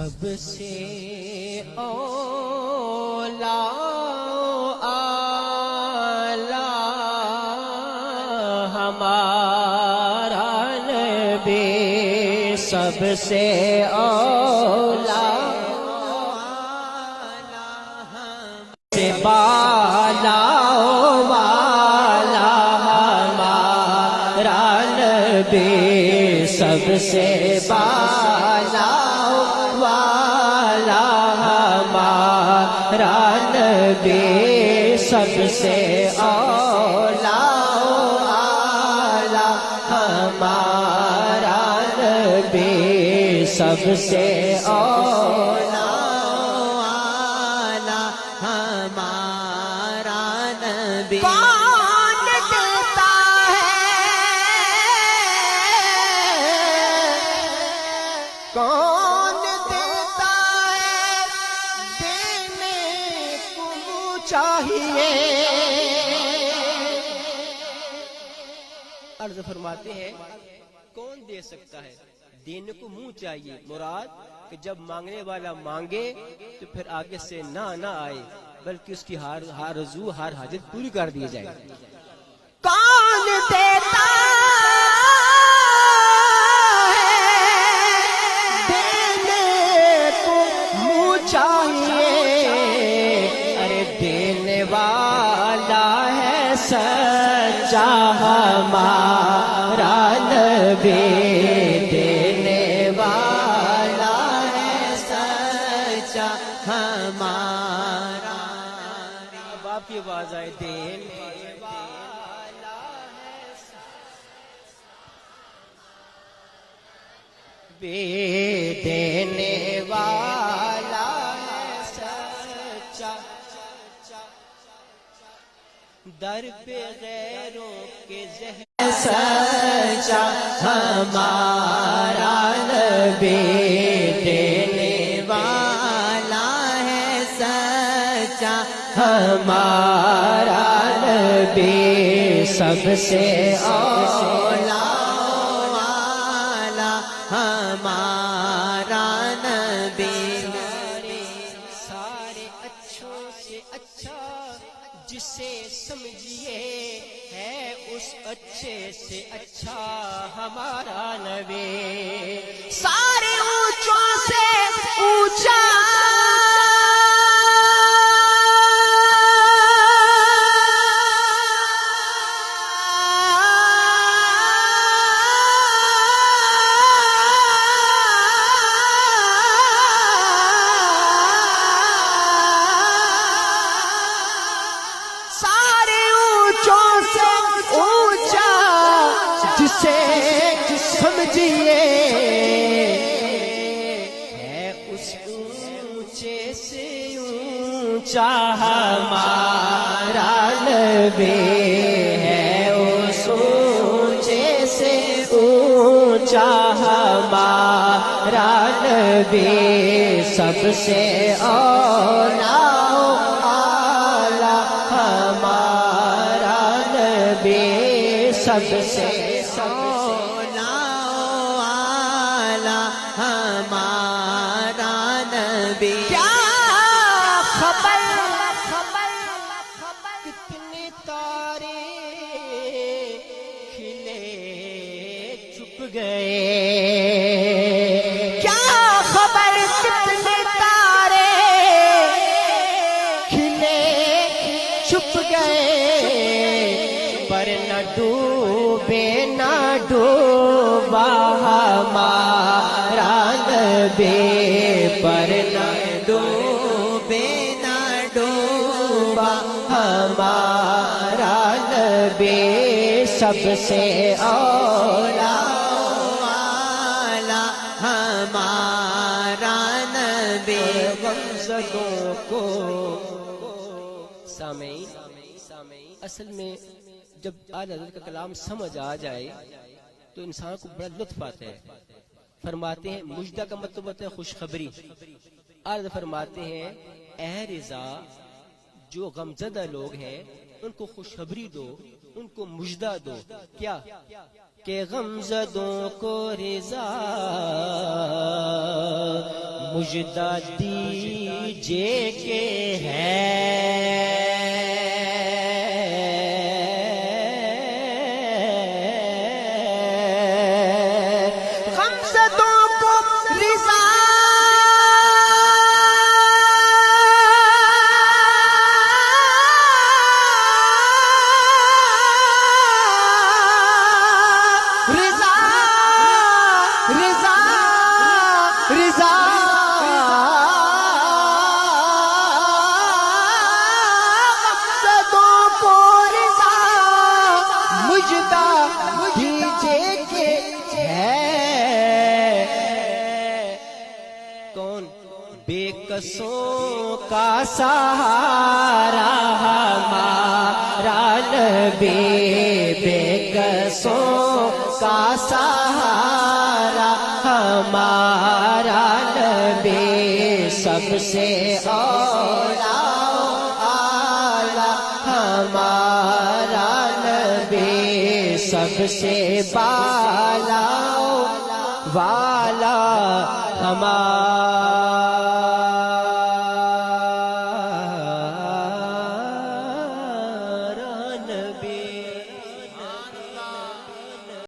سب سے اولا اعلی ہمارا نبی، سب سے اولا سے بالا والا ہمارا نبی، سب سے بالا والا ہمارا نبی، سب سے اولا اعلی ہمارا نبی، سب سے اولا اعلی ہمارا نبی۔ کون دیتا ہے، کون دیتا ہے، دینے کو چاہیے۔ عرض فرماتے ہیں کون دے سکتا ہے، دینے کو منہ چاہیے۔ مراد کہ جب مانگنے والا مانگے تو پھر آگے سے نہ آئے، بلکہ اس کی ہر رضو ہر حاجت پوری کر دی جائے۔ کون دیتا ہے، دینے کو منہ چاہیے، ارے دینے والا ہے سچا ہمارا نبی، دینے والا ہے سچا ہمارا۔ اب آپ کی آواز آئے، دینے والا ہے دینے والا ہے سچا، در پہ غیروں کے ذہن سچا ہمارا نبی، دینے والا ہے سچا ہمارا نبی، سب سے اولا والا ہمارا نبی۔ سارے اچھوں سے اچھا جسے سمجھیے، ہے اس اچھے سے اچھا ہمارا نبی۔ سارے اونچوں سے اونچا سمجھیے، ہے اس اونچے سے اونچا ہمارا نبی، ہے اس اونچے سے اونچا ہمارا نبی، سب سے اولا اعلی ہمارا نبی، سب سے ہمارا نبی۔ کیا خبر کتنے تارے کھلے چھپ گئے، کیا خبر کتنے تارے کھلے چھپ گئے، پر نہ ڈوبے نہ ڈوبا ہمارا نبی، پر نہ ڈوبے نہ ڈوبا ہمارا نبی، سب سے اولا والا ہمارا نبی۔ غمزدوں کو سامعین، اصل میں جب اعلیٰ حضرت کا کلام سمجھ آ جائے تو انسان کو بڑا لطف آتا ہے۔ فرماتے ہیں مجدہ کا مطلب ہوتا ہے خوشخبری۔ اعلیٰ فرماتے ہیں اے رضا، جو غمزدہ لوگ ہیں ان کو خوشخبری دو، ان کو مژدہ دو. کیا کہ غمزدوں کو رضا مژدہ دیجئے کہ ہے بے کسوں کا سہارا ہمارا نبی، بے کسوں کا سہارا ہمارا نبی، سب سے اولا اعلیٰ ہمارا نبی، سب سے بالا والا ہمارا